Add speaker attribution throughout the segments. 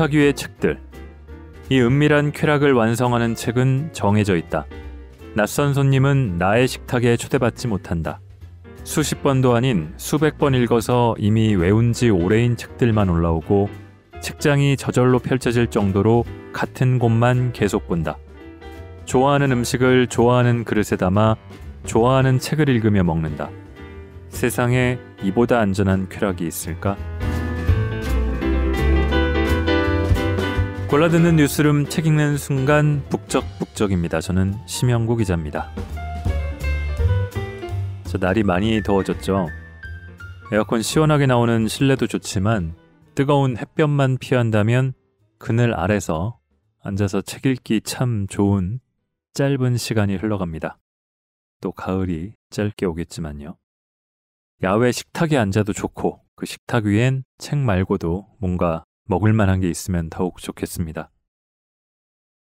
Speaker 1: 식탁 위의 책들. 이 은밀한 쾌락을 완성하는 책은 정해져 있다. 낯선 손님은 나의 식탁에 초대받지 못한다. 수십 번도 아닌 수백 번 읽어서 이미 외운 지 오래인 책들만 올라오고 책장이 저절로 펼쳐질 정도로 같은 곳만 계속 본다. 좋아하는 음식을 좋아하는 그릇에 담아 좋아하는 책을 읽으며 먹는다. 세상에 이보다 안전한 쾌락이 있을까? 골라듣는 뉴스룸 책 읽는 순간 북적북적입니다. 저는 심영구 기자입니다. 날이 많이 더워졌죠. 에어컨 시원하게 나오는 실내도 좋지만 뜨거운 햇볕만 피한다면 그늘 아래서 앉아서 책 읽기 참 좋은 짧은 시간이 흘러갑니다. 또 가을이 짧게 오겠지만요. 야외 식탁에 앉아도 좋고 그 식탁 위엔 책 말고도 뭔가 먹을 만한 게 있으면 더욱 좋겠습니다.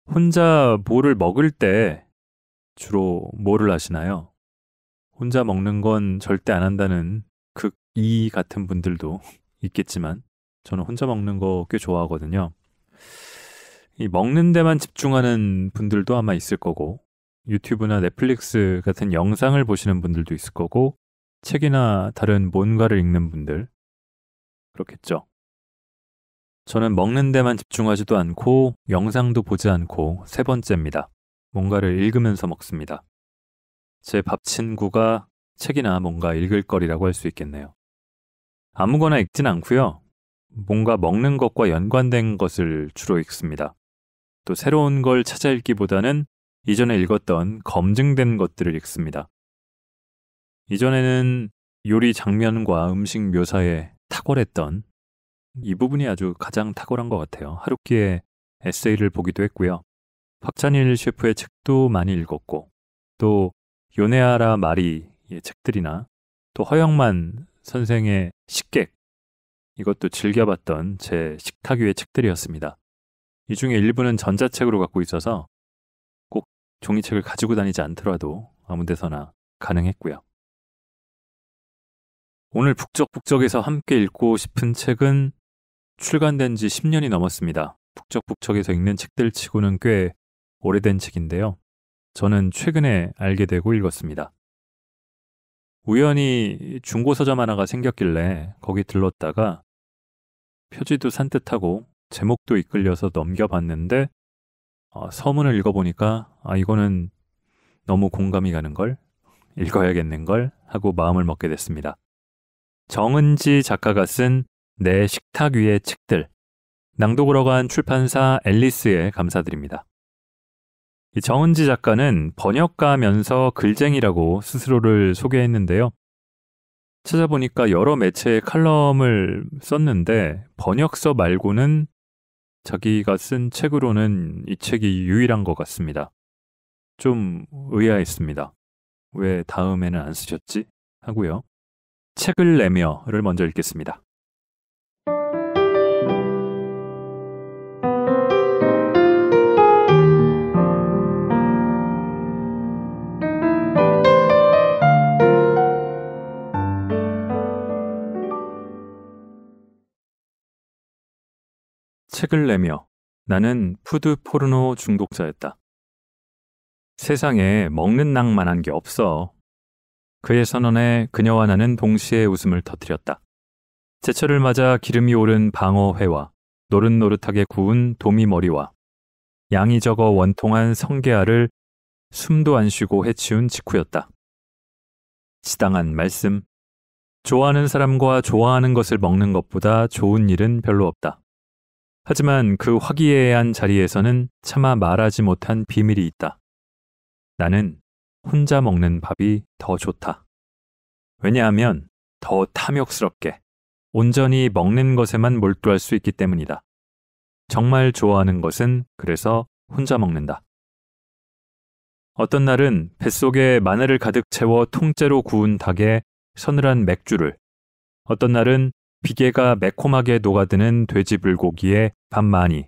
Speaker 1: 혼자 뭐를 먹을 때 주로 뭐를 하시나요? 혼자 먹는 건 절대 안 한다는 극이 같은 분들도 있겠지만 저는 혼자 먹는 거 꽤 좋아하거든요. 이 먹는 데만 집중하는 분들도 아마 있을 거고 유튜브나 넷플릭스 같은 영상을 보시는 분들도 있을 거고 책이나 다른 뭔가를 읽는 분들 그렇겠죠. 저는 먹는 데만 집중하지도 않고 영상도 보지 않고 세 번째입니다. 뭔가를 읽으면서 먹습니다. 제 밥 친구가 책이나 뭔가 읽을 거리라고 할 수 있겠네요. 아무거나 읽진 않고요. 뭔가 먹는 것과 연관된 것을 주로 읽습니다. 또 새로운 걸 찾아 읽기보다는 이전에 읽었던 검증된 것들을 읽습니다. 이전에는 요리 장면과 음식 묘사에 탁월했던 이 부분이 아주 가장 탁월한 것 같아요. 하루키의 에세이를 보기도 했고요. 박찬일 셰프의 책도 많이 읽었고 또 요네하라 마리의 책들이나 또 허영만 선생의 식객 이것도 즐겨봤던 제 식탁 위의 책들이었습니다. 이 중에 일부는 전자책으로 갖고 있어서 꼭 종이책을 가지고 다니지 않더라도 아무 데서나 가능했고요. 오늘 북적북적에서 함께 읽고 싶은 책은 출간된 지 10년이 넘었습니다. 북적북적에서 읽는 책들 치고는 꽤 오래된 책인데요. 저는 최근에 알게 되고 읽었습니다. 우연히 중고서점 하나가 생겼길래 거기 들렀다가 표지도 산뜻하고 제목도 이끌려서 넘겨봤는데 서문을 읽어보니까 이거는 너무 공감이 가는걸? 읽어야겠는걸? 하고 마음을 먹게 됐습니다. 정은지 작가가 쓴 내 식탁 위의 책들 낭독으로 간 출판사 앨리스에 감사드립니다. 이 정은지 작가는 번역가면서 글쟁이라고 스스로를 소개했는데요. 찾아보니까 여러 매체의 칼럼을 썼는데 번역서 말고는 자기가 쓴 책으로는 이 책이 유일한 것 같습니다. 좀 의아했습니다. 왜 다음에는 안 쓰셨지? 하고요. 책을 내며를 먼저 읽겠습니다. 책을 내며 나는 푸드 포르노 중독자였다. 세상에 먹는 낭만한 게 없어. 그의 선언에 그녀와 나는 동시에 웃음을 터뜨렸다. 제철을 맞아 기름이 오른 방어회와 노릇노릇하게 구운 도미머리와 양이 적어 원통한 성게알을 숨도 안 쉬고 해치운 직후였다. 지당한 말씀. 좋아하는 사람과 좋아하는 것을 먹는 것보다 좋은 일은 별로 없다. 하지만 그 화기애애한 자리에서는 차마 말하지 못한 비밀이 있다. 나는 혼자 먹는 밥이 더 좋다. 왜냐하면 더 탐욕스럽게 온전히 먹는 것에만 몰두할 수 있기 때문이다. 정말 좋아하는 것은 그래서 혼자 먹는다. 어떤 날은 뱃속에 마늘을 가득 채워 통째로 구운 닭에 서늘한 맥주를, 어떤 날은 비계가 매콤하게 녹아드는 돼지 불고기에 밥 많이,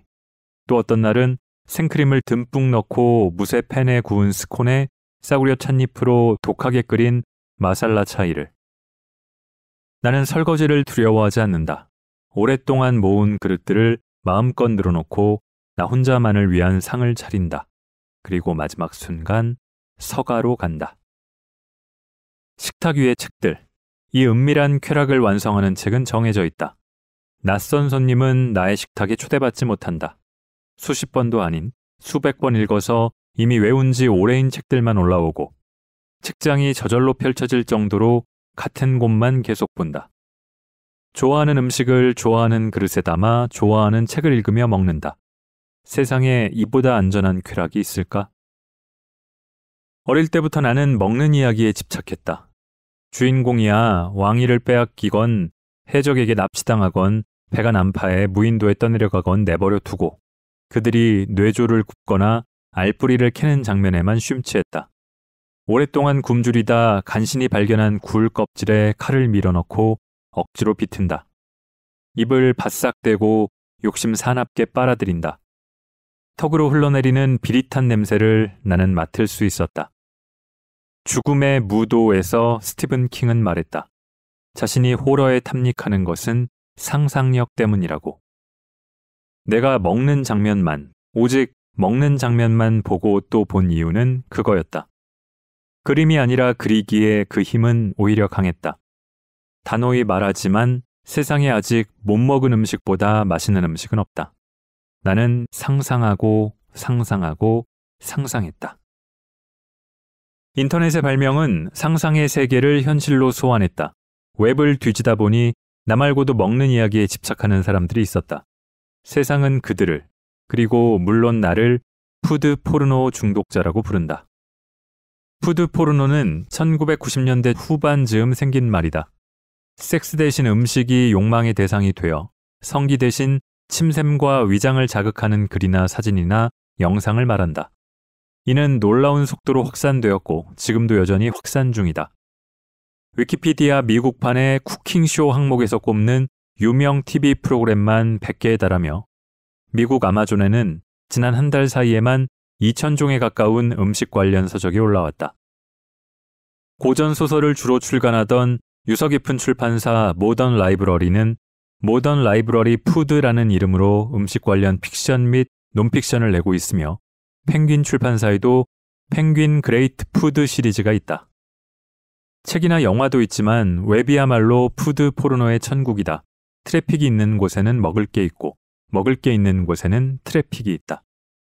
Speaker 1: 또 어떤 날은 생크림을 듬뿍 넣고 무쇠 팬에 구운 스콘에 싸구려 찻잎으로 독하게 끓인 마살라 차이를. 나는 설거지를 두려워하지 않는다. 오랫동안 모은 그릇들을 마음껏 늘어놓고 나 혼자만을 위한 상을 차린다. 그리고 마지막 순간 서가로 간다. 식탁 위의 책들. 이 은밀한 쾌락을 완성하는 책은 정해져 있다. 낯선 손님은 나의 식탁에 초대받지 못한다. 수십 번도 아닌 수백 번 읽어서 이미 외운 지 오래인 책들만 올라오고 책장이 저절로 펼쳐질 정도로 같은 곳만 계속 본다. 좋아하는 음식을 좋아하는 그릇에 담아 좋아하는 책을 읽으며 먹는다. 세상에 이보다 안전한 쾌락이 있을까? 어릴 때부터 나는 먹는 이야기에 집착했다. 주인공이야 왕위를 빼앗기건 해적에게 납치당하건 배가 난파해 무인도에 떠내려가건 내버려 두고 그들이 뇌조를 굽거나 알뿌리를 캐는 장면에만 쉼취했다. 오랫동안 굶주리다 간신히 발견한 굴 껍질에 칼을 밀어넣고 억지로 비튼다. 입을 바싹 떼고 욕심 사납게 빨아들인다. 턱으로 흘러내리는 비릿한 냄새를 나는 맡을 수 있었다. 죽음의 무도에서 스티븐 킹은 말했다. 자신이 호러에 탐닉하는 것은 상상력 때문이라고. 내가 먹는 장면만, 오직 먹는 장면만 보고 또 본 이유는 그거였다. 그림이 아니라 그리기에 그 힘은 오히려 강했다. 단호히 말하지만 세상에 아직 못 먹은 음식보다 맛있는 음식은 없다. 나는 상상하고 상상하고 상상했다. 인터넷의 발명은 상상의 세계를 현실로 소환했다. 웹을 뒤지다 보니 나 말고도 먹는 이야기에 집착하는 사람들이 있었다. 세상은 그들을, 그리고 물론 나를 푸드 포르노 중독자라고 부른다. 푸드 포르노는 1990년대 후반 즈음 생긴 말이다. 섹스 대신 음식이 욕망의 대상이 되어 성기 대신 침샘과 위장을 자극하는 글이나 사진이나 영상을 말한다. 이는 놀라운 속도로 확산되었고 지금도 여전히 확산 중이다. 위키피디아 미국판의 쿠킹쇼 항목에서 꼽는 유명 TV 프로그램만 100개에 달하며 미국 아마존에는 지난 한 달 사이에만 2,000종에 가까운 음식 관련 서적이 올라왔다. 고전 소설을 주로 출간하던 유서 깊은 출판사 모던 라이브러리는 모던 라이브러리 푸드라는 이름으로 음식 관련 픽션 및 논픽션을 내고 있으며 펭귄 출판사에도 펭귄 그레이트 푸드 시리즈가 있다. 책이나 영화도 있지만 웹이야말로 푸드 포르노의 천국이다. 트래픽이 있는 곳에는 먹을 게 있고 먹을 게 있는 곳에는 트래픽이 있다.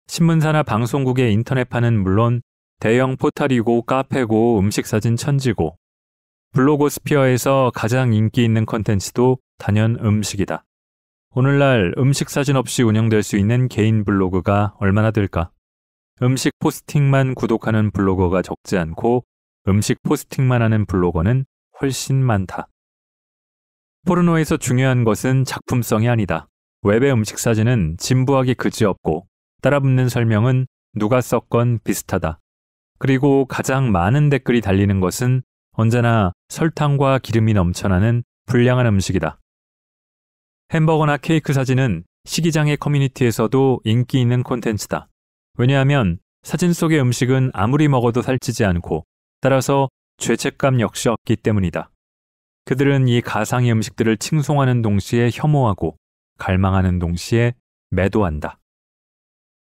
Speaker 1: 신문사나 방송국의 인터넷판은 물론 대형 포털이고 카페고 음식사진 천지고 블로고스피어에서 가장 인기 있는 콘텐츠도 단연 음식이다. 오늘날 음식 사진 없이 운영될 수 있는 개인 블로그가 얼마나 될까? 음식 포스팅만 구독하는 블로거가 적지 않고 음식 포스팅만 하는 블로거는 훨씬 많다. 포르노에서 중요한 것은 작품성이 아니다. 웹의 음식 사진은 진부하기 그지없고 따라붙는 설명은 누가 썼건 비슷하다. 그리고 가장 많은 댓글이 달리는 것은 언제나 설탕과 기름이 넘쳐나는 불량한 음식이다. 햄버거나 케이크 사진은 시기장의 커뮤니티에서도 인기 있는 콘텐츠다. 왜냐하면 사진 속의 음식은 아무리 먹어도 살찌지 않고 따라서 죄책감 역시 없기 때문이다. 그들은 이 가상의 음식들을 칭송하는 동시에 혐오하고 갈망하는 동시에 매도한다.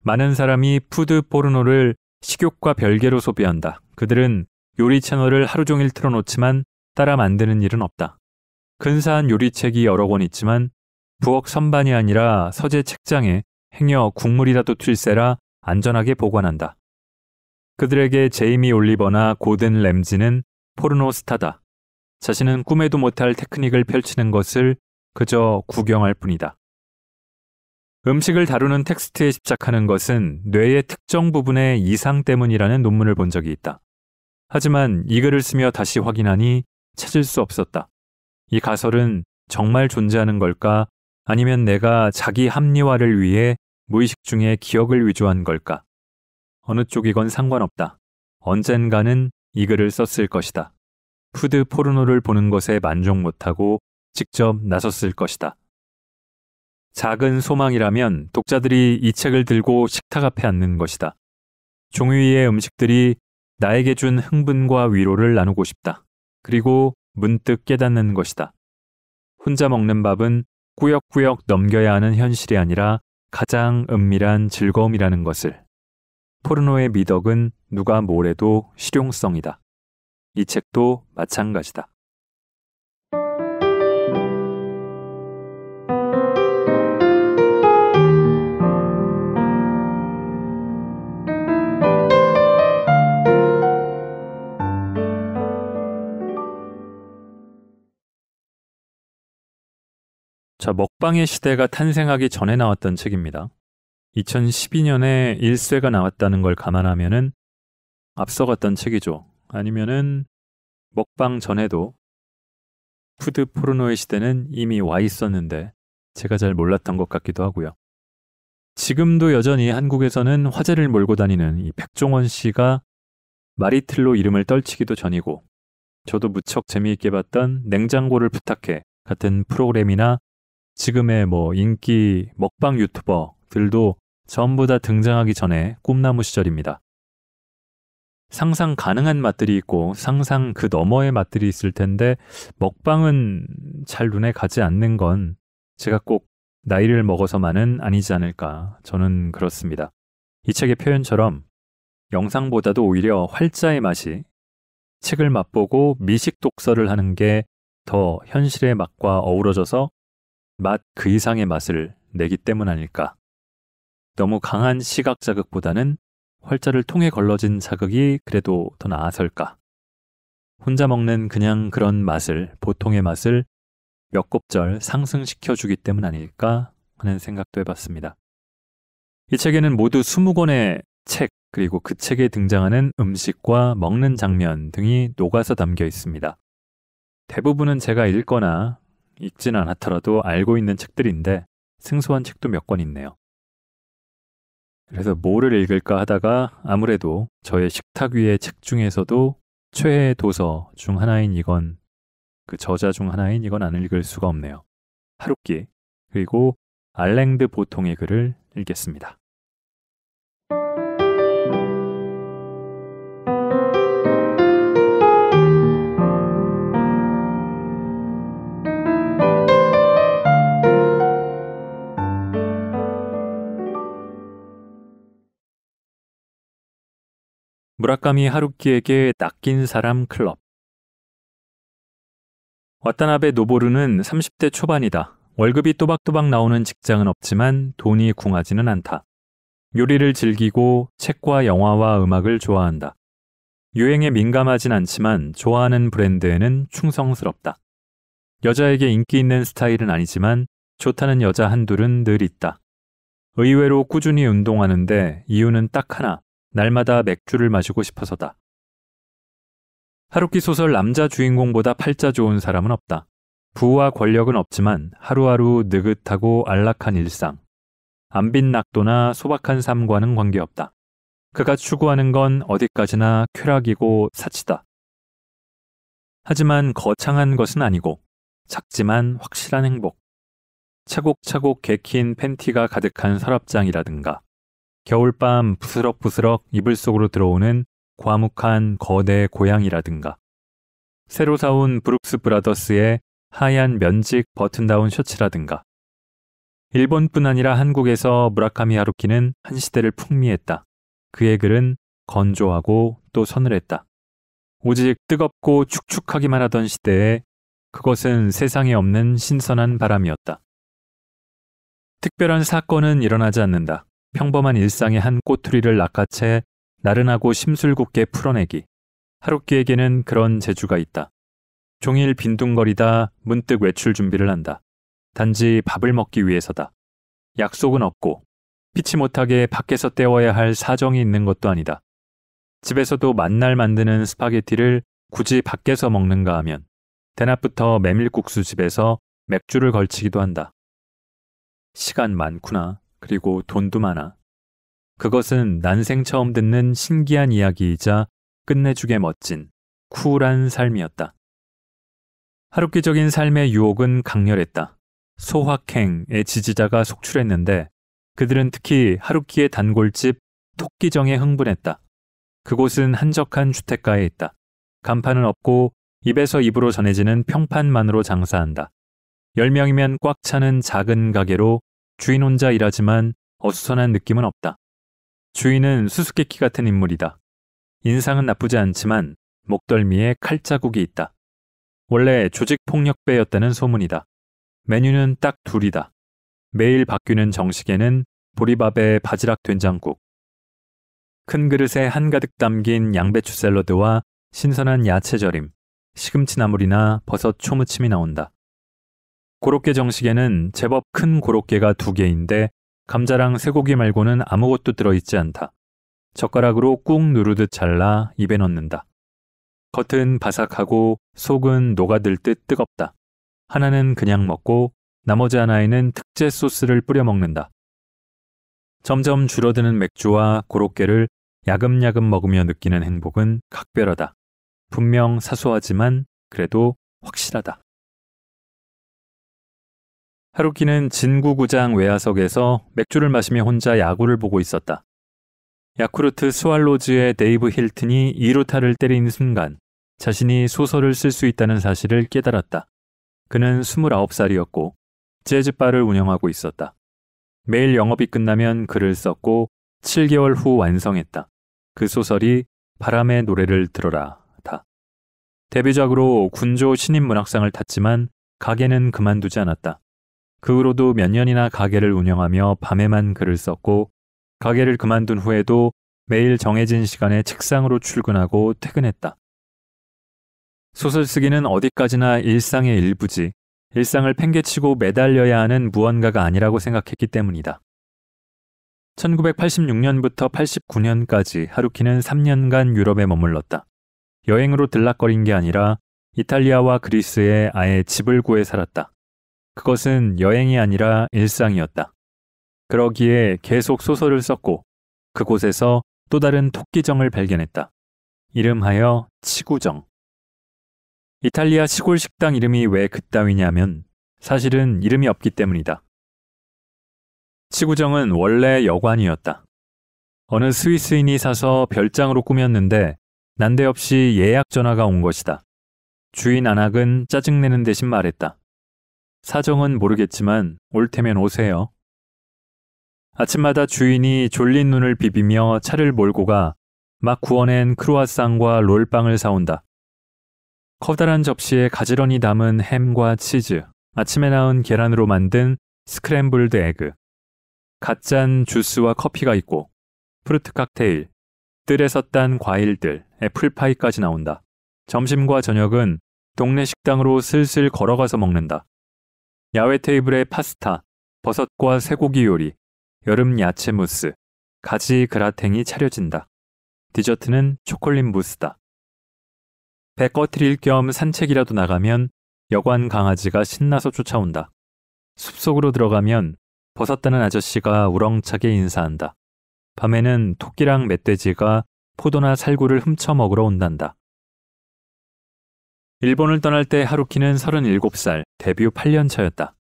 Speaker 1: 많은 사람이 푸드 포르노를 식욕과 별개로 소비한다. 그들은 요리 채널을 하루 종일 틀어놓지만 따라 만드는 일은 없다. 근사한 요리책이 여러 권 있지만 부엌 선반이 아니라 서재 책장에 행여 국물이라도 튈세라 안전하게 보관한다. 그들에게 제이미 올리버나 고든 램지는 포르노 스타다. 자신은 꿈에도 못할 테크닉을 펼치는 것을 그저 구경할 뿐이다. 음식을 다루는 텍스트에 집착하는 것은 뇌의 특정 부분의 이상 때문이라는 논문을 본 적이 있다. 하지만 이 글을 쓰며 다시 확인하니 찾을 수 없었다. 이 가설은 정말 존재하는 걸까? 아니면 내가 자기 합리화를 위해 무의식 중에 기억을 위조한 걸까? 어느 쪽이건 상관없다. 언젠가는 이 글을 썼을 것이다. 푸드 포르노를 보는 것에 만족 못하고 직접 나섰을 것이다. 작은 소망이라면 독자들이 이 책을 들고 식탁 앞에 앉는 것이다. 종이 위의 음식들이 나에게 준 흥분과 위로를 나누고 싶다. 그리고 문득 깨닫는 것이다. 혼자 먹는 밥은 꾸역꾸역 넘겨야 하는 현실이 아니라 가장 은밀한 즐거움이라는 것을. 포르노의 미덕은 누가 뭐래도 실용성이다. 이 책도 마찬가지다. 자, 먹방의 시대가 탄생하기 전에 나왔던 책입니다. 2012년에 1쇄가 나왔다는 걸 감안하면은 앞서갔던 책이죠. 아니면은 먹방 전에도 푸드 포르노의 시대는 이미 와 있었는데 제가 잘 몰랐던 것 같기도 하고요. 지금도 여전히 한국에서는 화제를 몰고 다니는 이 백종원 씨가 마리틀로 이름을 떨치기도 전이고, 저도 무척 재미있게 봤던 냉장고를 부탁해 같은 프로그램이나 지금의 인기 먹방 유튜버들도 전부 다 등장하기 전에 꿈나무 시절입니다. 상상 가능한 맛들이 있고 상상 그 너머의 맛들이 있을 텐데 먹방은 잘 눈에 가지 않는 건 제가 꼭 나이를 먹어서만은 아니지 않을까, 저는 그렇습니다. 이 책의 표현처럼 영상보다도 오히려 활자의 맛이 책을 맛보고 미식 독서를 하는 게 더 현실의 맛과 어우러져서 맛 그 이상의 맛을 내기 때문 아닐까. 너무 강한 시각 자극보다는 활자를 통해 걸러진 자극이 그래도 더 나아설까. 혼자 먹는 그냥 그런 맛을, 보통의 맛을 몇 곱절 상승시켜주기 때문 아닐까 하는 생각도 해봤습니다. 이 책에는 모두 20권의 책, 그리고 그 책에 등장하는 음식과 먹는 장면 등이 녹아서 담겨 있습니다. 대부분은 제가 읽거나 읽지는 않았더라도 알고 있는 책들인데 생소한 책도 몇 권 있네요. 그래서 뭐를 읽을까 하다가 아무래도 저의 식탁 위의 책 중에서도 최애 도서 중 하나인 이건, 그 저자 중 하나인 이건 안 읽을 수가 없네요. 하루키, 그리고 알랭드 보통의 글을 읽겠습니다. 무라카미 하루키에게 낚인 사람 클럽. 와타나베 노보루는 30대 초반이다. 월급이 또박또박 나오는 직장은 없지만 돈이 궁하지는 않다. 요리를 즐기고 책과 영화와 음악을 좋아한다. 유행에 민감하진 않지만 좋아하는 브랜드에는 충성스럽다. 여자에게 인기 있는 스타일은 아니지만 좋다는 여자 한둘은 늘 있다. 의외로 꾸준히 운동하는데 이유는 딱 하나. 날마다 맥주를 마시고 싶어서다. 하루키 소설 남자 주인공보다 팔자 좋은 사람은 없다. 부와 권력은 없지만 하루하루 느긋하고 안락한 일상. 안빈 낙도나 소박한 삶과는 관계없다. 그가 추구하는 건 어디까지나 쾌락이고 사치다. 하지만 거창한 것은 아니고 작지만 확실한 행복. 차곡차곡 개킨 팬티가 가득한 서랍장이라든가 겨울밤 부스럭부스럭 이불 속으로 들어오는 과묵한 거대 고양이라든가 새로 사온 브룩스 브라더스의 하얀 면직 버튼다운 셔츠라든가. 일본뿐 아니라 한국에서 무라카미 하루키는 한 시대를 풍미했다. 그의 글은 건조하고 또 서늘했다. 오직 뜨겁고 축축하기만 하던 시대에 그것은 세상에 없는 신선한 바람이었다. 특별한 사건은 일어나지 않는다. 평범한 일상의 한 꼬투리를 낚아채 나른하고 심술궂게 풀어내기. 하루키에게는 그런 재주가 있다. 종일 빈둥거리다 문득 외출 준비를 한다. 단지 밥을 먹기 위해서다. 약속은 없고 피치 못하게 밖에서 때워야 할 사정이 있는 것도 아니다. 집에서도 만날 만드는 스파게티를 굳이 밖에서 먹는가 하면 대낮부터 메밀국수 집에서 맥주를 걸치기도 한다. 시간 많구나. 그리고 돈도 많아. 그것은 난생 처음 듣는 신기한 이야기이자 끝내주게 멋진 쿨한 삶이었다. 하루키적인 삶의 유혹은 강렬했다. 소확행의 지지자가 속출했는데 그들은 특히 하루키의 단골집 토끼정에 흥분했다. 그곳은 한적한 주택가에 있다. 간판은 없고 입에서 입으로 전해지는 평판만으로 장사한다. 10명이면 꽉 차는 작은 가게로 주인 혼자 일하지만 어수선한 느낌은 없다. 주인은 수수께끼 같은 인물이다. 인상은 나쁘지 않지만 목덜미에 칼자국이 있다. 원래 조직폭력배였다는 소문이다. 메뉴는 딱 둘이다. 매일 바뀌는 정식에는 보리밥에 바지락 된장국, 큰 그릇에 한가득 담긴 양배추 샐러드와 신선한 야채절임, 시금치 나물이나 버섯 초무침이 나온다. 고로케 정식에는 제법 큰 고로케가 2개인데 감자랑 쇠고기 말고는 아무것도 들어있지 않다. 젓가락으로 꾹 누르듯 잘라 입에 넣는다. 겉은 바삭하고 속은 녹아들 듯 뜨겁다. 하나는 그냥 먹고 나머지 하나에는 특제 소스를 뿌려 먹는다. 점점 줄어드는 맥주와 고로케를 야금야금 먹으며 느끼는 행복은 각별하다. 분명 사소하지만 그래도 확실하다. 하루키는 진구구장 외야석에서 맥주를 마시며 혼자 야구를 보고 있었다. 야쿠르트 스왈로즈의 데이브 힐튼이 2루타를 때린 순간 자신이 소설을 쓸 수 있다는 사실을 깨달았다. 그는 29살이었고 재즈바를 운영하고 있었다. 매일 영업이 끝나면 글을 썼고 7개월 후 완성했다. 그 소설이 바람의 노래를 들어라다. 데뷔작으로 군조 신인문학상을 탔지만 가게는 그만두지 않았다. 그 후로도 몇 년이나 가게를 운영하며 밤에만 글을 썼고 가게를 그만둔 후에도 매일 정해진 시간에 책상으로 출근하고 퇴근했다. 소설 쓰기는 어디까지나 일상의 일부지 일상을 팽개치고 매달려야 하는 무언가가 아니라고 생각했기 때문이다. 1986년부터 89년까지 하루키는 3년간 유럽에 머물렀다. 여행으로 들락거린 게 아니라 이탈리아와 그리스에 아예 집을 구해 살았다. 그것은 여행이 아니라 일상이었다. 그러기에 계속 소설을 썼고 그곳에서 또 다른 토끼정을 발견했다. 이름하여 치구정. 이탈리아 시골 식당 이름이 왜 그따위냐면 사실은 이름이 없기 때문이다. 치구정은 원래 여관이었다. 어느 스위스인이 사서 별장으로 꾸몄는데 난데없이 예약 전화가 온 것이다. 주인 안학은 짜증내는 대신 말했다. 사정은 모르겠지만 올 테면 오세요. 아침마다 주인이 졸린 눈을 비비며 차를 몰고 가 막 구워낸 크루아상과 롤빵을 사온다. 커다란 접시에 가지런히 담은 햄과 치즈, 아침에 나온 계란으로 만든 스크램블드 에그, 갓 짠 주스와 커피가 있고 프루트 칵테일, 뜰에서 딴 과일들, 애플파이까지 나온다. 점심과 저녁은 동네 식당으로 슬슬 걸어가서 먹는다. 야외 테이블에 파스타, 버섯과 쇠고기 요리, 여름 야채 무스, 가지 그라탱이 차려진다. 디저트는 초콜릿 무스다. 배 꺼트릴 겸 산책이라도 나가면 여관 강아지가 신나서 쫓아온다. 숲속으로 들어가면 버섯 따는 아저씨가 우렁차게 인사한다. 밤에는 토끼랑 멧돼지가 포도나 살구를 훔쳐 먹으러 온단다. 일본을 떠날 때 하루키는 37살, 데뷔 8년 차였다.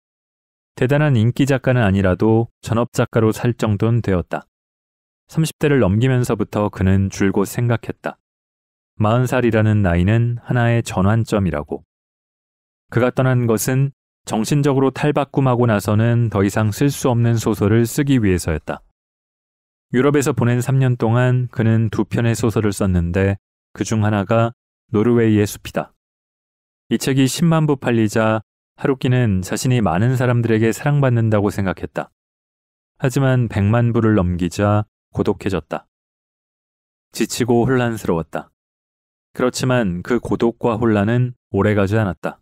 Speaker 1: 대단한 인기 작가는 아니라도 전업 작가로 살 정도는 되었다. 30대를 넘기면서부터 그는 줄곧 생각했다. 40살이라는 나이는 하나의 전환점이라고. 그가 떠난 것은 정신적으로 탈바꿈하고 나서는 더 이상 쓸 수 없는 소설을 쓰기 위해서였다. 유럽에서 보낸 3년 동안 그는 2편의 소설을 썼는데 그중 하나가 노르웨이의 숲이다. 이 책이 10만 부 팔리자 하루키는 자신이 많은 사람들에게 사랑받는다고 생각했다. 하지만 100만 부를 넘기자 고독해졌다. 지치고 혼란스러웠다. 그렇지만 그 고독과 혼란은 오래가지 않았다.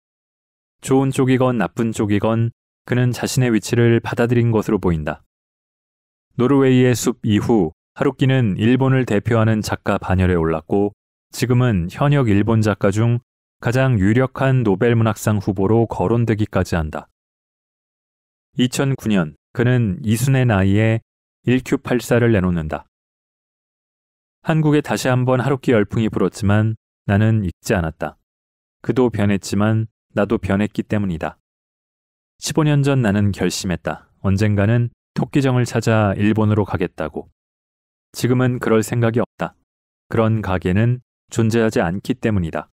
Speaker 1: 좋은 쪽이건 나쁜 쪽이건 그는 자신의 위치를 받아들인 것으로 보인다. 노르웨이의 숲 이후 하루키는 일본을 대표하는 작가 반열에 올랐고 지금은 현역 일본 작가 중 가장 유력한 노벨문학상 후보로 거론되기까지 한다. 2009년 그는 이순의 나이에 1Q84를 내놓는다. 한국에 다시 한번 하루키 열풍이 불었지만 나는 읽지 않았다. 그도 변했지만 나도 변했기 때문이다. 15년 전 나는 결심했다. 언젠가는 토끼정을 찾아 일본으로 가겠다고. 지금은 그럴 생각이 없다. 그런 가게는 존재하지 않기 때문이다.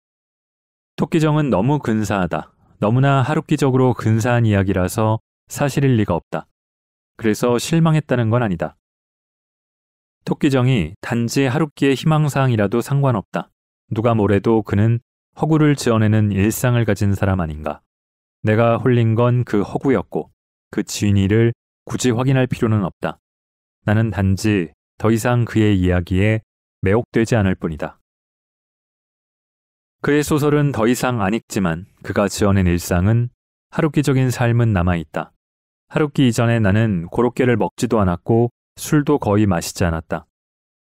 Speaker 1: 토끼정은 너무 근사하다. 너무나 하루키적으로 근사한 이야기라서 사실일 리가 없다. 그래서 실망했다는 건 아니다. 토끼정이 단지 하루키의 희망사항이라도 상관없다. 누가 뭐래도 그는 허구를 지어내는 일상을 가진 사람 아닌가. 내가 홀린 건 그 허구였고 그 진위를 굳이 확인할 필요는 없다. 나는 단지 더 이상 그의 이야기에 매혹되지 않을 뿐이다. 그의 소설은 더 이상 안 읽지만 그가 지어낸 일상은 하루키적인 삶은 남아있다. 하루키 이전에 나는 고로케를 먹지도 않았고 술도 거의 마시지 않았다.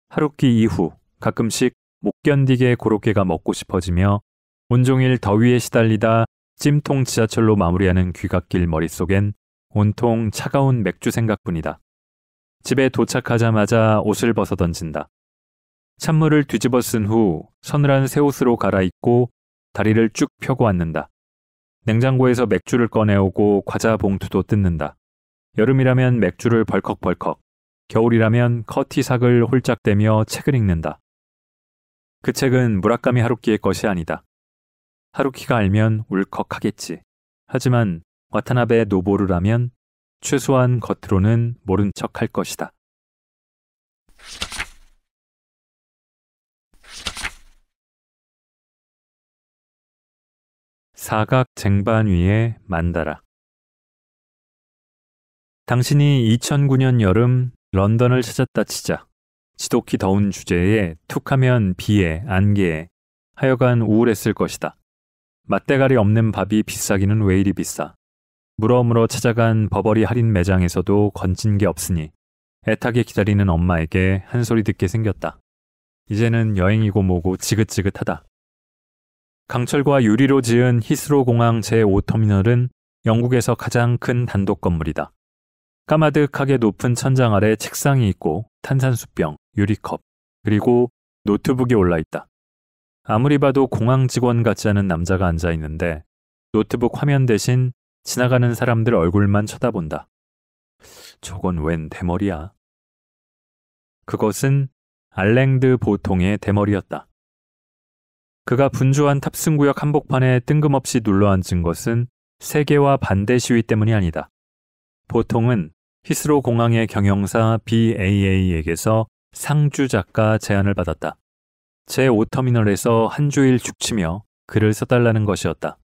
Speaker 1: 하루키 이후 가끔씩 못 견디게 고로케가 먹고 싶어지며 온종일 더위에 시달리다 찜통 지하철로 마무리하는 귀갓길 머릿속엔 온통 차가운 맥주 생각뿐이다. 집에 도착하자마자 옷을 벗어 던진다. 찬물을 뒤집어 쓴 후 서늘한 새 옷으로 갈아입고 다리를 쭉 펴고 앉는다. 냉장고에서 맥주를 꺼내오고 과자 봉투도 뜯는다. 여름이라면 맥주를 벌컥벌컥, 겨울이라면 커티삭을 홀짝대며 책을 읽는다. 그 책은 무라카미 하루키의 것이 아니다. 하루키가 알면 울컥하겠지. 하지만 와타나베 노보루라면 최소한 겉으로는 모른 척 할 것이다. 사각 쟁반 위에 만다라. 당신이 2009년 여름 런던을 찾았다 치자 지독히 더운 주제에 툭하면 비에 안개에 하여간 우울했을 것이다. 맛대가리 없는 밥이 비싸기는 왜 이리 비싸. 물어물어 찾아간 버버리 할인 매장에서도 건진 게 없으니 애타게 기다리는 엄마에게 한 소리 듣게 생겼다. 이제는 여행이고 뭐고 지긋지긋하다. 강철과 유리로 지은 히스로 공항 제5터미널은 영국에서 가장 큰 단독 건물이다. 까마득하게 높은 천장 아래 책상이 있고 탄산수병, 유리컵, 그리고 노트북이 올라있다. 아무리 봐도 공항 직원 같지 않은 남자가 앉아있는데 노트북 화면 대신 지나가는 사람들 얼굴만 쳐다본다. 저건 웬 대머리야? 그것은 알랭드 보통의 대머리였다. 그가 분주한 탑승구역 한복판에 뜬금없이 눌러앉은 것은 세계화 반대 시위 때문이 아니다. 보통은 히스로 공항의 경영사 BAA에게서 상주 작가 제안을 받았다. 제5터미널에서 한 주일 죽치며 글을 써달라는 것이었다.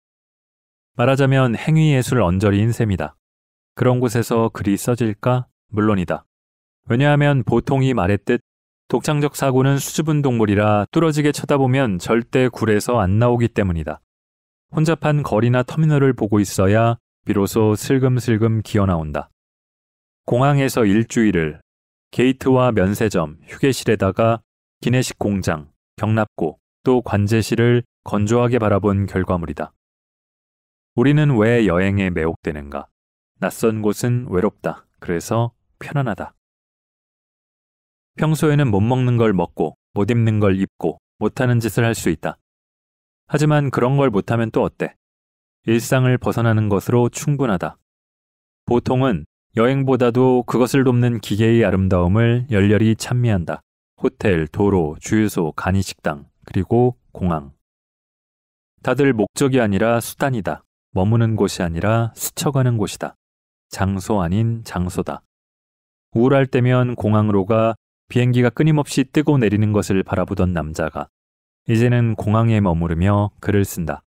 Speaker 1: 말하자면 행위예술 언저리인 셈이다. 그런 곳에서 글이 써질까? 물론이다. 왜냐하면 보통이 말했듯 독창적 사고는 수줍은 동물이라 뚫어지게 쳐다보면 절대 굴에서 안 나오기 때문이다. 혼잡한 거리나 터미널을 보고 있어야 비로소 슬금슬금 기어나온다. 공항에서 일주일을 게이트와 면세점, 휴게실에다가 기내식 공장, 경납고 또 관제실을 건조하게 바라본 결과물이다. 우리는 왜 여행에 매혹되는가? 낯선 곳은 외롭다. 그래서 편안하다. 평소에는 못 먹는 걸 먹고 못 입는 걸 입고 못하는 짓을 할 수 있다. 하지만 그런 걸 못하면 또 어때? 일상을 벗어나는 것으로 충분하다. 보통은 여행보다도 그것을 돕는 기계의 아름다움을 열렬히 찬미한다. 호텔, 도로, 주유소, 간이식당, 그리고 공항. 다들 목적이 아니라 수단이다. 머무는 곳이 아니라 스쳐가는 곳이다. 장소 아닌 장소다. 우울할 때면 공항으로 가 비행기가 끊임없이 뜨고 내리는 것을 바라보던 남자가 이제는 공항에 머무르며 글을 쓴다.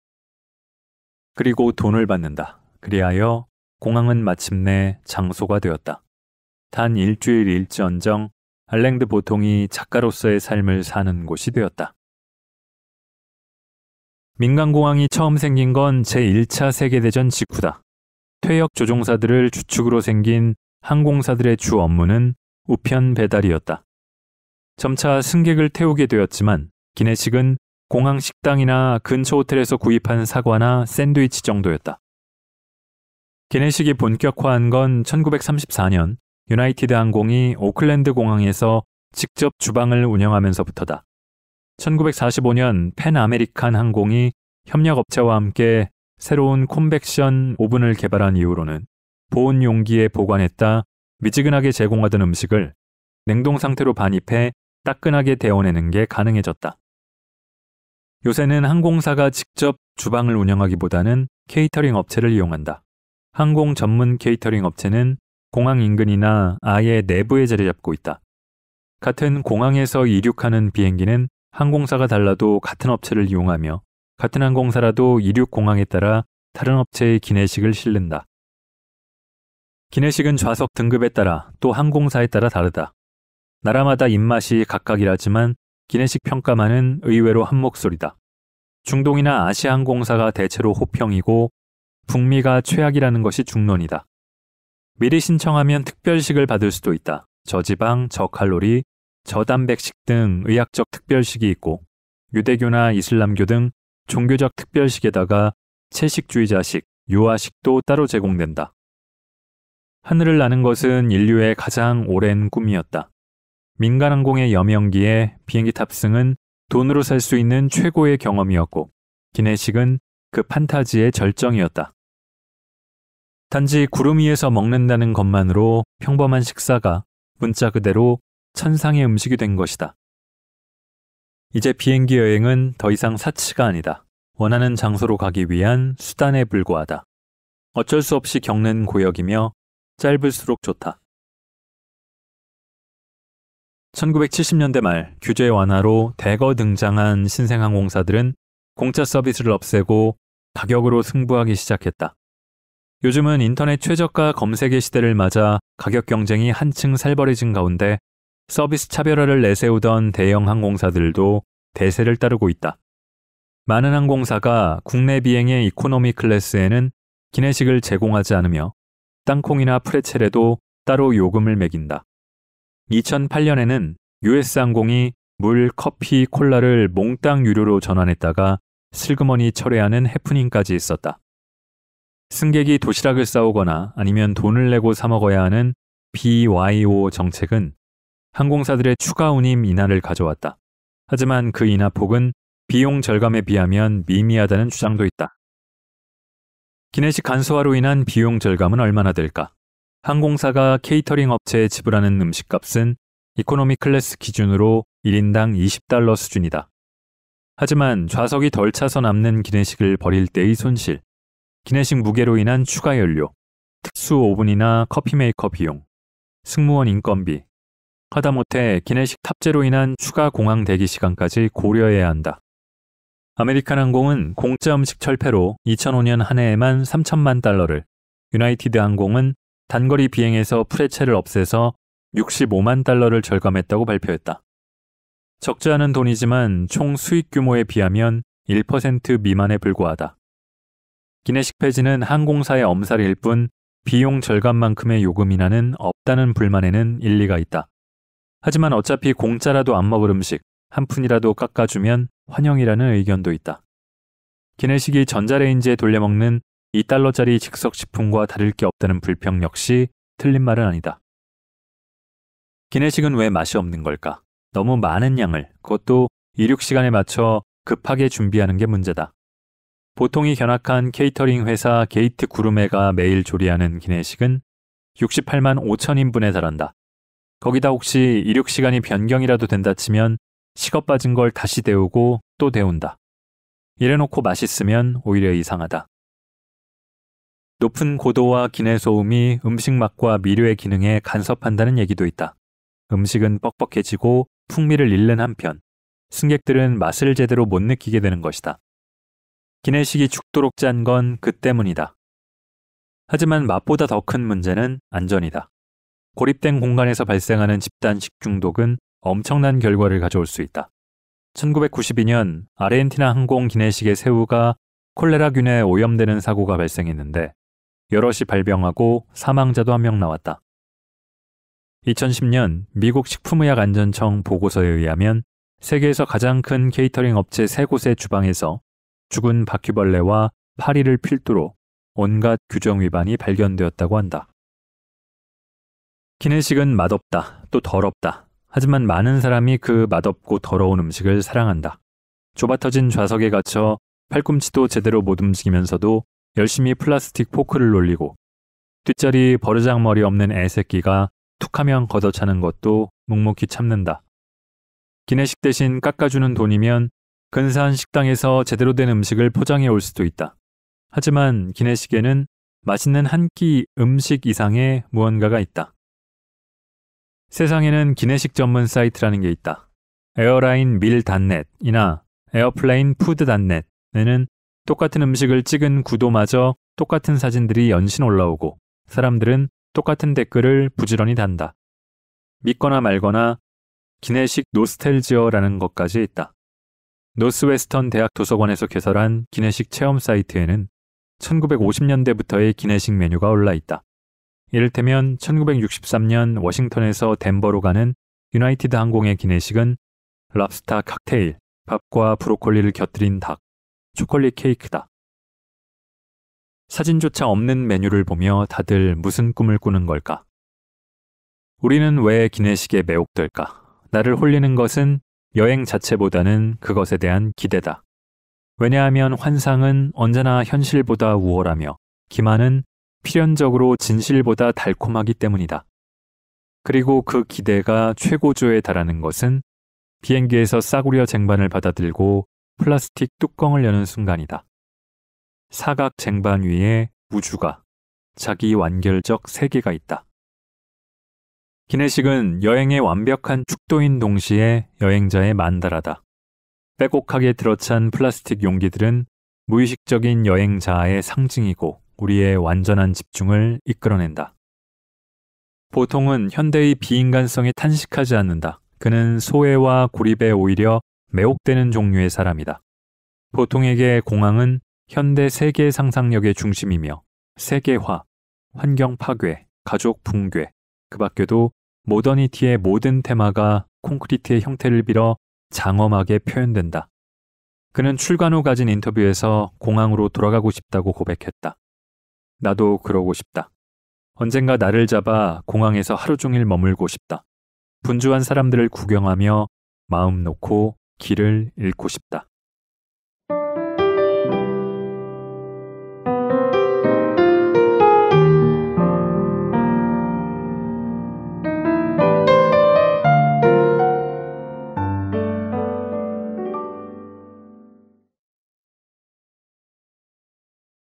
Speaker 1: 그리고 돈을 받는다. 그리하여 공항은 마침내 장소가 되었다. 단 일주일일지언정 알랭드 보통이 작가로서의 삶을 사는 곳이 되었다. 민간공항이 처음 생긴 건 제1차 세계대전 직후다. 퇴역 조종사들을 주축으로 생긴 항공사들의 주 업무는 우편 배달이었다. 점차 승객을 태우게 되었지만 기내식은 공항 식당이나 근처 호텔에서 구입한 사과나 샌드위치 정도였다. 기내식이 본격화한 건 1934년 유나이티드 항공이 오클랜드 공항에서 직접 주방을 운영하면서부터다. 1945년 팬 아메리칸 항공이 협력업체와 함께 새로운 콘벡션 오븐을 개발한 이후로는 보온 용기에 보관했다 미지근하게 제공하던 음식을 냉동 상태로 반입해 따끈하게 데워내는 게 가능해졌다. 요새는 항공사가 직접 주방을 운영하기보다는 케이터링 업체를 이용한다. 항공 전문 케이터링 업체는 공항 인근이나 아예 내부에 자리 잡고 있다. 같은 공항에서 이륙하는 비행기는 항공사가 달라도 같은 업체를 이용하며 같은 항공사라도 이륙 공항에 따라 다른 업체의 기내식을 실는다. 기내식은 좌석 등급에 따라 또 항공사에 따라 다르다. 나라마다 입맛이 각각이라지만 기내식 평가만은 의외로 한 목소리다. 중동이나 아시아 항공사가 대체로 호평이고 북미가 최악이라는 것이 중론이다. 미리 신청하면 특별식을 받을 수도 있다. 저지방, 저칼로리, 저단백식 등 의학적 특별식이 있고 유대교나 이슬람교 등 종교적 특별식에다가 채식주의자식, 유아식도 따로 제공된다. 하늘을 나는 것은 인류의 가장 오랜 꿈이었다. 민간항공의 여명기에 비행기 탑승은 돈으로 살 수 있는 최고의 경험이었고 기내식은 그 판타지의 절정이었다. 단지 구름 위에서 먹는다는 것만으로 평범한 식사가 문자 그대로 천상의 음식이 된 것이다. 이제 비행기 여행은 더 이상 사치가 아니다. 원하는 장소로 가기 위한 수단에 불과하다. 어쩔 수 없이 겪는 고역이며 짧을수록 좋다. 1970년대 말 규제 완화로 대거 등장한 신생항공사들은 공짜 서비스를 없애고 가격으로 승부하기 시작했다. 요즘은 인터넷 최저가 검색의 시대를 맞아 가격 경쟁이 한층 살벌해진 가운데 서비스 차별화를 내세우던 대형 항공사들도 대세를 따르고 있다. 많은 항공사가 국내 비행의 이코노미 클래스에는 기내식을 제공하지 않으며 땅콩이나 프레첼에도 따로 요금을 매긴다. 2008년에는 US항공이 물, 커피, 콜라를 몽땅 유료로 전환했다가 슬그머니 철회하는 해프닝까지 있었다. 승객이 도시락을 싸오거나 아니면 돈을 내고 사 먹어야 하는 BYO 정책은 항공사들의 추가 운임 인하를 가져왔다. 하지만 그 인하폭은 비용 절감에 비하면 미미하다는 주장도 있다. 기내식 간소화로 인한 비용 절감은 얼마나 될까? 항공사가 케이터링 업체에 지불하는 음식값은 이코노미 클래스 기준으로 1인당 $20 수준이다. 하지만 좌석이 덜 차서 남는 기내식을 버릴 때의 손실, 기내식 무게로 인한 추가 연료, 특수 오븐이나 커피 메이커 비용, 승무원 인건비, 하다못해 기내식 탑재로 인한 추가 공항 대기 시간까지 고려해야 한다. 아메리칸 항공은 공짜 음식 철폐로 2005년 한 해에만 $3천만, 유나이티드 항공은 단거리 비행에서 프레첼을 없애서 $65만 절감했다고 발표했다. 적지 않은 돈이지만 총 수익 규모에 비하면 1% 미만에 불과하다. 기내식 폐지는 항공사의 엄살일 뿐 비용 절감만큼의 요금 인하는 없다는 불만에는 일리가 있다. 하지만 어차피 공짜라도 안 먹을 음식 한 푼이라도 깎아주면 환영이라는 의견도 있다. 기내식이 전자레인지에 돌려먹는 $2짜리 즉석식품과 다를 게 없다는 불평 역시 틀린 말은 아니다. 기내식은 왜 맛이 없는 걸까? 너무 많은 양을, 그것도 이륙 시간에 맞춰 급하게 준비하는 게 문제다. 보통이 견학한 케이터링 회사 게이트 구르메가 매일 조리하는 기내식은 68만 5천 인분에 달한다. 거기다 혹시 이륙 시간이 변경이라도 된다 치면 식어 빠진 걸 다시 데우고 또 데운다. 이래놓고 맛있으면 오히려 이상하다. 높은 고도와 기내 소음이 음식 맛과 미료의 기능에 간섭한다는 얘기도 있다. 음식은 뻑뻑해지고 풍미를 잃는 한편 승객들은 맛을 제대로 못 느끼게 되는 것이다. 기내식이 죽도록 짠 건 그 때문이다. 하지만 맛보다 더 큰 문제는 안전이다. 고립된 공간에서 발생하는 집단 식중독은 엄청난 결과를 가져올 수 있다. 1992년 아르헨티나 항공 기내식의 새우가 콜레라균에 오염되는 사고가 발생했는데 여럿이 발병하고 사망자도 1명 나왔다. 2010년 미국 식품의약안전청 보고서에 의하면 세계에서 가장 큰 케이터링 업체 3곳의 주방에서 죽은 바퀴벌레와 파리를 필두로 온갖 규정 위반이 발견되었다고 한다. 기내식은 맛없다, 또 더럽다. 하지만 많은 사람이 그 맛없고 더러운 음식을 사랑한다. 좁아터진 좌석에 갇혀 팔꿈치도 제대로 못 움직이면서도 열심히 플라스틱 포크를 놀리고 뒷자리 버르장머리 없는 애새끼가 툭하면 걷어차는 것도 묵묵히 참는다. 기내식 대신 깎아주는 돈이면 근사한 식당에서 제대로 된 음식을 포장해 올 수도 있다. 하지만 기내식에는 맛있는 한 끼 음식 이상의 무언가가 있다. 세상에는 기내식 전문 사이트라는 게 있다. 에어라인 밀.net이나 에어플레인 푸드.net에는 똑같은 음식을 찍은 구도마저 똑같은 사진들이 연신 올라오고 사람들은 똑같은 댓글을 부지런히 단다. 믿거나 말거나 기내식 노스텔지어라는 것까지 있다. 노스웨스턴 대학 도서관에서 개설한 기내식 체험 사이트에는 1950년대부터의 기내식 메뉴가 올라 있다. 이를테면 1963년 워싱턴에서 덴버로 가는 유나이티드 항공의 기내식은 랍스타 칵테일, 밥과 브로콜리를 곁들인 닭, 초콜릿 케이크다. 사진조차 없는 메뉴를 보며 다들 무슨 꿈을 꾸는 걸까? 우리는 왜 기내식에 매혹될까? 나를 홀리는 것은 여행 자체보다는 그것에 대한 기대다. 왜냐하면 환상은 언제나 현실보다 우월하며 기만은 필연적으로 진실보다 달콤하기 때문이다. 그리고 그 기대가 최고조에 달하는 것은 비행기에서 싸구려 쟁반을 받아들고 플라스틱 뚜껑을 여는 순간이다. 사각 쟁반 위에 우주가, 자기 완결적 세계가 있다. 기내식은 여행의 완벽한 축도인 동시에 여행자의 만다라다. 빼곡하게 들어찬 플라스틱 용기들은 무의식적인 여행자의 상징이고 우리의 완전한 집중을 이끌어낸다. 보통은 현대의 비인간성에 탄식하지 않는다. 그는 소외와 고립에 오히려 매혹되는 종류의 사람이다. 보통에게 공항은 현대 세계 상상력의 중심이며 세계화, 환경 파괴, 가족 붕괴, 그 밖에도 모더니티의 모든 테마가 콘크리트의 형태를 빌어 장엄하게 표현된다. 그는 출간 후 가진 인터뷰에서 공항으로 돌아가고 싶다고 고백했다. 나도 그러고 싶다. 언젠가 나를 잡아 공항에서 하루 종일 머물고 싶다. 분주한 사람들을 구경하며 마음 놓고 길을 잃고 싶다.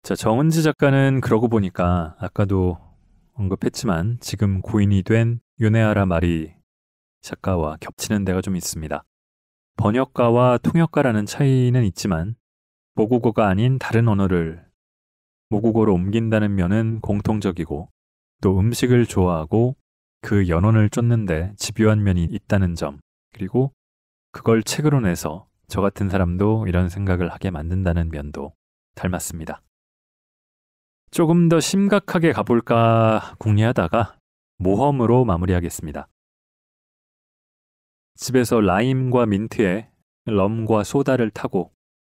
Speaker 1: 자, 정은지 작가는 그러고 보니까 아까도 언급했지만 지금 고인이 된 요네하라 마리 작가와 겹치는 데가 좀 있습니다. 번역가와 통역가라는 차이는 있지만 모국어가 아닌 다른 언어를 모국어로 옮긴다는 면은 공통적이고 또 음식을 좋아하고 그 연원을 쫓는데 집요한 면이 있다는 점, 그리고 그걸 책으로 내서 저 같은 사람도 이런 생각을 하게 만든다는 면도 닮았습니다. 조금 더 심각하게 가볼까 궁리하다가 모험으로 마무리하겠습니다. 집에서 라임과 민트에 럼과 소다를 타고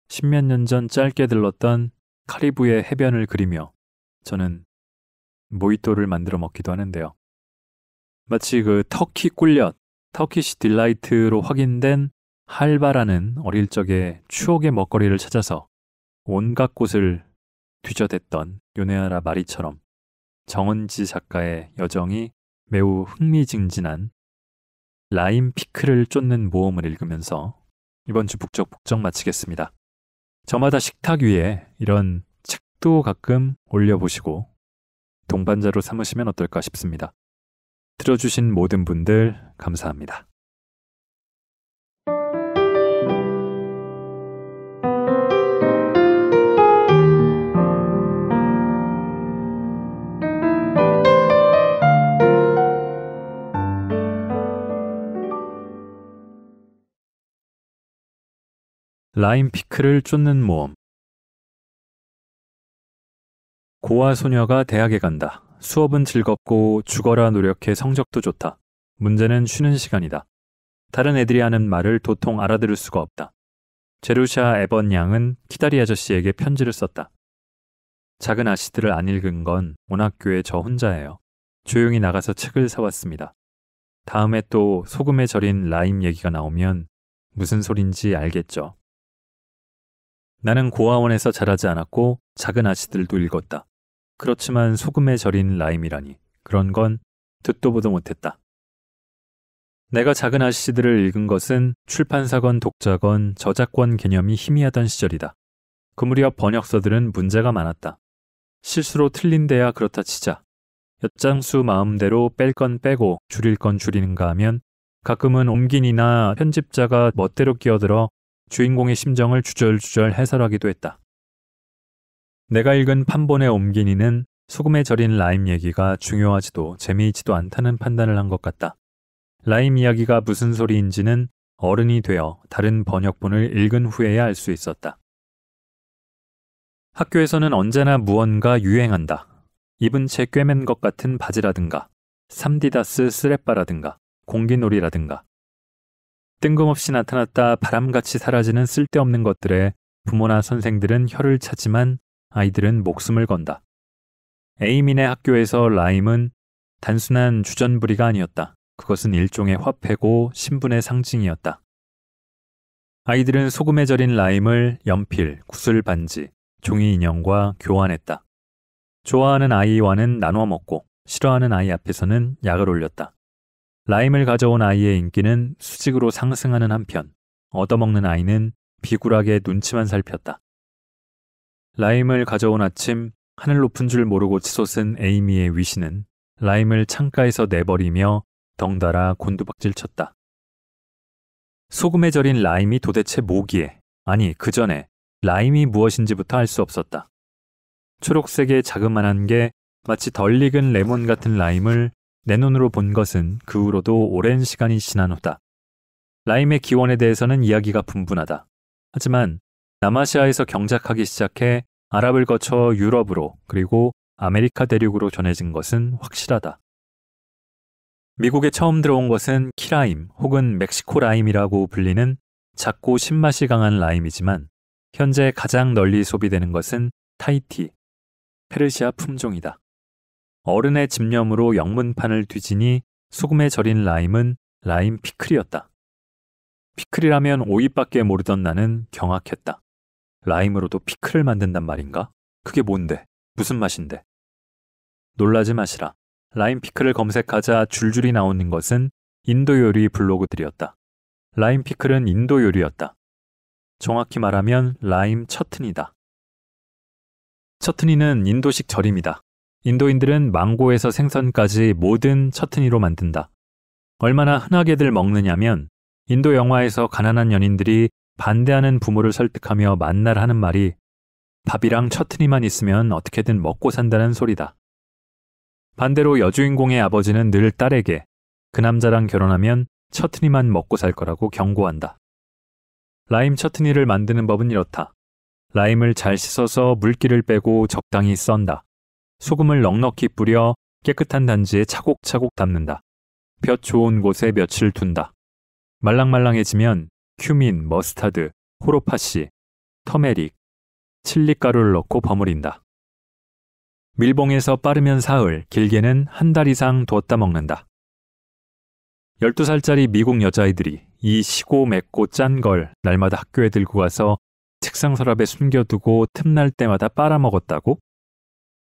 Speaker 1: 십몇 년 전 짧게 들렀던 카리브의 해변을 그리며 저는 모히또를 만들어 먹기도 하는데요. 마치 그 터키 꿀엿, 터키시 딜라이트로 확인된 할바라는 어릴 적의 추억의 먹거리를 찾아서 온갖 곳을 뒤져댔던 요네하라 마리처럼 정은지 작가의 여정이 매우 흥미진진한 라임 피클을 쫓는 모험을 읽으면서 이번 주 북적북적 마치겠습니다. 저마다 식탁 위에 이런 책도 가끔 올려보시고 동반자로 삼으시면 어떨까 싶습니다. 들어주신 모든 분들 감사합니다. 라임 피클을 쫓는 모험. 고아 소녀가 대학에 간다. 수업은 즐겁고 죽어라 노력해 성적도 좋다. 문제는 쉬는 시간이다. 다른 애들이 하는 말을 도통 알아들을 수가 없다. 제루샤 에번 양은 키다리 아저씨에게 편지를 썼다. 작은 아씨들을 안 읽은 건 온 학교에 저 혼자예요. 조용히 나가서 책을 사왔습니다. 다음에 또 소금에 절인 라임 얘기가 나오면 무슨 소린지 알겠죠. 나는 고아원에서 자라지 않았고 작은 아씨들도 읽었다. 그렇지만 소금에 절인 라임이라니 그런 건 듣도 보도 못했다. 내가 작은 아저씨들을 읽은 것은 출판사건, 독자건, 저작권 개념이 희미하던 시절이다. 그 무렵 번역서들은 문제가 많았다. 실수로 틀린 데야 그렇다 치자. 엿장수 마음대로 뺄 건 빼고 줄일 건 줄이는가 하면 가끔은 옮긴이나 편집자가 멋대로 끼어들어 주인공의 심정을 주절주절 해설하기도 했다. 내가 읽은 판본의 옮긴이는 소금에 절인 라임 얘기가 중요하지도 재미있지도 않다는 판단을 한 것 같다. 라임 이야기가 무슨 소리인지는 어른이 되어 다른 번역본을 읽은 후에야 알 수 있었다. 학교에서는 언제나 무언가 유행한다. 입은 채 꿰맨 것 같은 바지라든가 삼디다스 스레빠라든가 공기놀이라든가 뜬금없이 나타났다 바람같이 사라지는 쓸데없는 것들에 부모나 선생들은 혀를 차지만 아이들은 목숨을 건다. 에이민의 학교에서 라임은 단순한 주전부리가 아니었다. 그것은 일종의 화폐고 신분의 상징이었다. 아이들은 소금에 절인 라임을 연필, 구슬 반지, 종이 인형과 교환했다. 좋아하는 아이와는 나눠 먹고 싫어하는 아이 앞에서는 약을 올렸다. 라임을 가져온 아이의 인기는 수직으로 상승하는 한편 얻어먹는 아이는 비굴하게 눈치만 살폈다. 라임을 가져온 아침 하늘 높은 줄 모르고 치솟은 에이미의 위시는 라임을 창가에서 내버리며 덩달아 곤두박질 쳤다. 소금에 절인 라임이 도대체 뭐기에, 아니 그 전에 라임이 무엇인지부터 알 수 없었다. 초록색의 자그만한 게 마치 덜 익은 레몬 같은 라임을 내 눈으로 본 것은 그 후로도 오랜 시간이 지난 후다. 라임의 기원에 대해서는 이야기가 분분하다. 하지만 남아시아에서 경작하기 시작해 아랍을 거쳐 유럽으로 그리고 아메리카 대륙으로 전해진 것은 확실하다. 미국에 처음 들어온 것은 키라임 혹은 멕시코 라임이라고 불리는 작고 신맛이 강한 라임이지만 현재 가장 널리 소비되는 것은 타히티, 페르시아 품종이다. 어른의 집념으로 영문판을 뒤지니 소금에 절인 라임은 라임 피클이었다. 피클이라면 오이밖에 모르던 나는 경악했다. 라임으로도 피클을 만든단 말인가? 그게 뭔데? 무슨 맛인데? 놀라지 마시라. 라임 피클을 검색하자 줄줄이 나오는 것은 인도 요리 블로그들이었다. 라임 피클은 인도 요리였다. 정확히 말하면 라임 처트니다. 처트니는 인도식 절임이다. 인도인들은 망고에서 생선까지 모든 처트니로 만든다. 얼마나 흔하게들 먹느냐면 인도 영화에서 가난한 연인들이 반대하는 부모를 설득하며 만날 하는 말이 밥이랑 처트니만 있으면 어떻게든 먹고 산다는 소리다. 반대로 여주인공의 아버지는 늘 딸에게 그 남자랑 결혼하면 처트니만 먹고 살 거라고 경고한다. 라임 처트니를 만드는 법은 이렇다. 라임을 잘 씻어서 물기를 빼고 적당히 썬다. 소금을 넉넉히 뿌려 깨끗한 단지에 차곡차곡 담는다. 볕 좋은 곳에 며칠 둔다. 말랑말랑해지면 큐민, 머스타드, 호로파시, 터메릭, 칠리가루를 넣고 버무린다. 밀봉해서 빠르면 사흘, 길게는 한 달 이상 두었다 먹는다. 12살짜리 미국 여자아이들이 이 시고 맵고 짠 걸 날마다 학교에 들고 가서 책상 서랍에 숨겨두고 틈날 때마다 빨아먹었다고?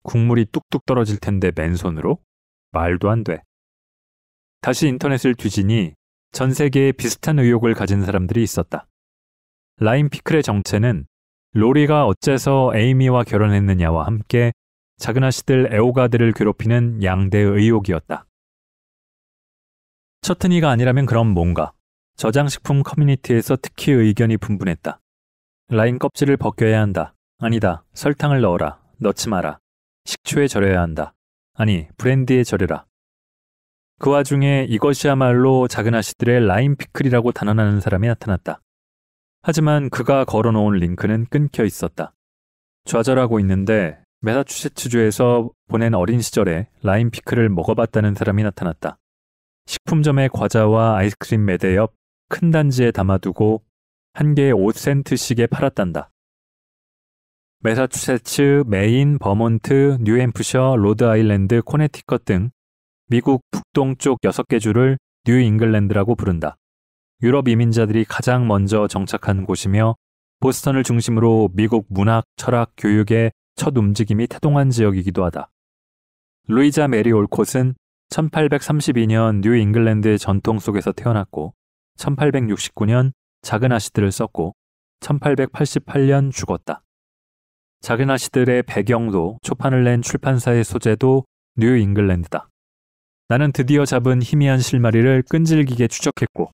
Speaker 1: 국물이 뚝뚝 떨어질 텐데 맨손으로? 말도 안 돼. 다시 인터넷을 뒤지니 전 세계에 비슷한 의혹을 가진 사람들이 있었다. 라임 피클의 정체는 로리가 어째서 에이미와 결혼했느냐와 함께 작은 아씨들 애호가들을 괴롭히는 양대의 의혹이었다. 처트니가 아니라면 그럼 뭔가? 저장식품 커뮤니티에서 특히 의견이 분분했다. 라임 껍질을 벗겨야 한다. 아니다. 설탕을 넣어라. 넣지 마라. 식초에 절여야 한다. 아니, 브랜디에 절여라. 그 와중에 이것이야말로 작은 아씨들의 라임 피클이라고 단언하는 사람이 나타났다. 하지만 그가 걸어놓은 링크는 끊겨 있었다. 좌절하고 있는데 매사추세츠주에서 보낸 어린 시절에 라임 피클을 먹어봤다는 사람이 나타났다. 식품점의 과자와 아이스크림 매대 옆 큰 단지에 담아두고 한 개에 5센트씩에 팔았단다. 매사추세츠, 메인, 버몬트, 뉴햄프셔, 로드아일랜드, 코네티컷 등 미국 북동쪽 6개 주를 뉴 잉글랜드라고 부른다. 유럽 이민자들이 가장 먼저 정착한 곳이며 보스턴을 중심으로 미국 문학, 철학, 교육의 첫 움직임이 태동한 지역이기도 하다. 루이자 메리 올콧은 1832년 뉴 잉글랜드의 전통 속에서 태어났고 1869년 작은 아씨들을 썼고 1888년 죽었다. 작은 아씨들의 배경도 초판을 낸 출판사의 소재도 뉴 잉글랜드다. 나는 드디어 잡은 희미한 실마리를 끈질기게 추적했고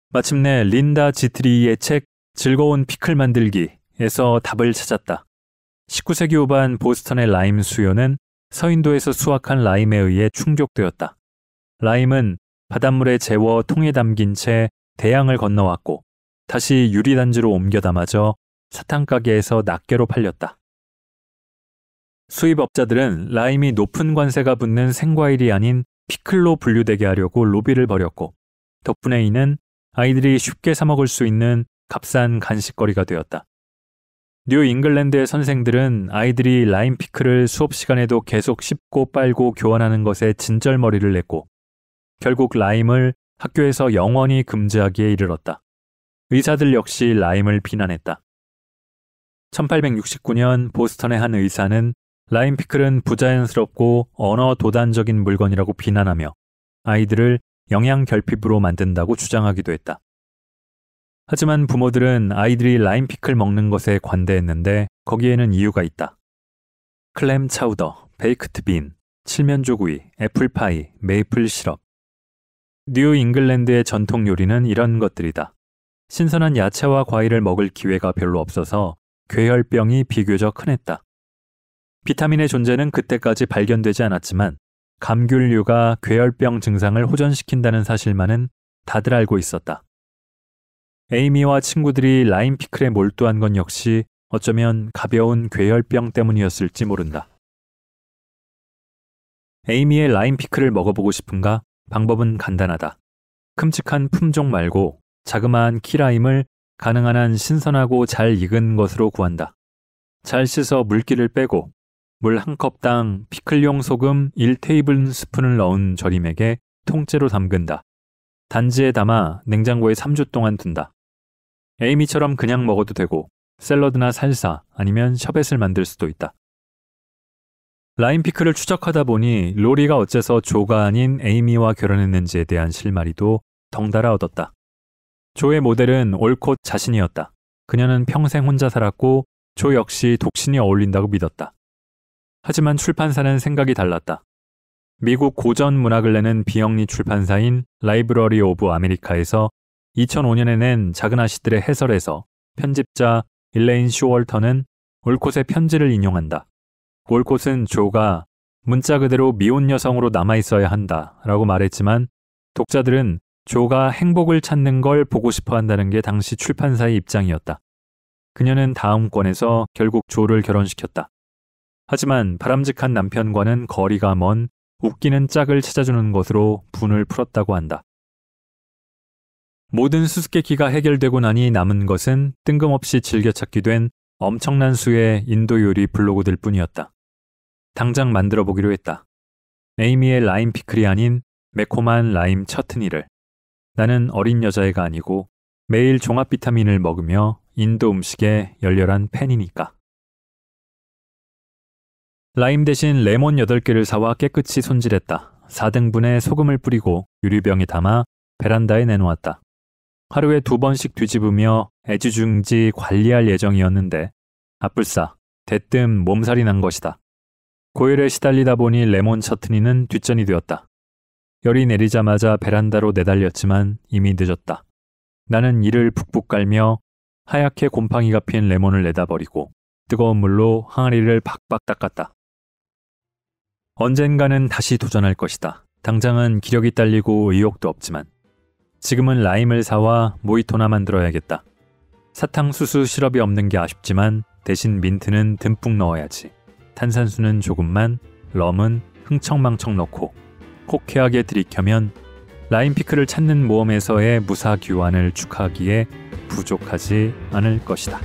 Speaker 1: 마침내 린다 지트리의 책 즐거운 피클 만들기에서 답을 찾았다. 19세기 후반 보스턴의 라임 수요는 서인도에서 수확한 라임에 의해 충족되었다. 라임은 바닷물에 재워 통에 담긴 채 대양을 건너왔고 다시 유리단지로 옮겨 담아져 사탕가게에서 낱개로 팔렸다. 수입업자들은 라임이 높은 관세가 붙는 생과일이 아닌 피클로 분류되게 하려고 로비를 벌였고 덕분에 이는 아이들이 쉽게 사 먹을 수 있는 값싼 간식거리가 되었다. 뉴 잉글랜드의 선생들은 아이들이 라임 피클을 수업 시간에도 계속 씹고 빨고 교환하는 것에 진절머리를 냈고 결국 라임을 학교에서 영원히 금지하기에 이르렀다. 의사들 역시 라임을 비난했다. 1869년 보스턴의 한 의사는 라임 피클은 부자연스럽고 언어 도단적인 물건이라고 비난하며 아이들을 영양 결핍으로 만든다고 주장하기도 했다. 하지만 부모들은 아이들이 라임 피클 먹는 것에 관대했는데 거기에는 이유가 있다. 클램 차우더, 베이크트 빈, 칠면조구이, 애플파이, 메이플 시럽. 뉴 잉글랜드의 전통 요리는 이런 것들이다. 신선한 야채와 과일을 먹을 기회가 별로 없어서 괴혈병이 비교적 흔했다. 비타민의 존재는 그때까지 발견되지 않았지만 감귤류가 괴혈병 증상을 호전시킨다는 사실만은 다들 알고 있었다. 에이미와 친구들이 라임 피클에 몰두한 건 역시 어쩌면 가벼운 괴혈병 때문이었을지 모른다. 에이미의 라임 피클을 먹어보고 싶은가? 방법은 간단하다. 큼직한 품종 말고 자그마한 키라임을 가능한 한 신선하고 잘 익은 것으로 구한다. 잘 씻어 물기를 빼고 물 한 컵당 피클용 소금 1테이블스푼을 넣은 절임액에 통째로 담근다. 단지에 담아 냉장고에 3주 동안 둔다. 에이미처럼 그냥 먹어도 되고 샐러드나 살사 아니면 셔벳을 만들 수도 있다. 라임 피클을 추적하다 보니 로리가 어째서 조가 아닌 에이미와 결혼했는지에 대한 실마리도 덩달아 얻었다. 조의 모델은 올콧 자신이었다. 그녀는 평생 혼자 살았고 조 역시 독신이 어울린다고 믿었다. 하지만 출판사는 생각이 달랐다. 미국 고전 문학을 내는 비영리 출판사인 라이브러리 오브 아메리카에서 2005년에 낸 작은 아씨들의 해설에서 편집자 일레인 쇼월터는 올콧의 편지를 인용한다. 올콧은 조가 문자 그대로 미혼 여성으로 남아있어야 한다라고 말했지만 독자들은 조가 행복을 찾는 걸 보고 싶어 한다는 게 당시 출판사의 입장이었다. 그녀는 다음 권에서 결국 조를 결혼시켰다. 하지만 바람직한 남편과는 거리가 먼 웃기는 짝을 찾아주는 것으로 분을 풀었다고 한다. 모든 수수께끼가 해결되고 나니 남은 것은 뜬금없이 즐겨찾기 된 엄청난 수의 인도 요리 블로그들 뿐이었다. 당장 만들어 보기로 했다. 에이미의 라임 피클이 아닌 매콤한 라임 처트니를. 나는 어린 여자애가 아니고 매일 종합 비타민을 먹으며 인도 음식의 열렬한 팬이니까. 라임 대신 레몬 8개를 사와 깨끗이 손질했다. 4등분의 소금을 뿌리고 유리병에 담아 베란다에 내놓았다. 하루에 2번씩 뒤집으며 애지중지 관리할 예정이었는데 아뿔싸, 대뜸 몸살이 난 것이다. 고열에 시달리다 보니 레몬 처트니는 뒷전이 되었다. 열이 내리자마자 베란다로 내달렸지만 이미 늦었다. 나는 이를 북북 깔며 하얗게 곰팡이가 핀 레몬을 내다버리고 뜨거운 물로 항아리를 박박 닦았다. 언젠가는 다시 도전할 것이다. 당장은 기력이 딸리고 의욕도 없지만 지금은 라임을 사와 모히토나 만들어야겠다. 사탕수수 시럽이 없는 게 아쉽지만 대신 민트는 듬뿍 넣어야지. 탄산수는 조금만, 럼은 흥청망청 넣고 호쾌하게 들이켜면 라임 피클을 찾는 모험에서의 무사 귀환을 축하하기에 부족하지 않을 것이다.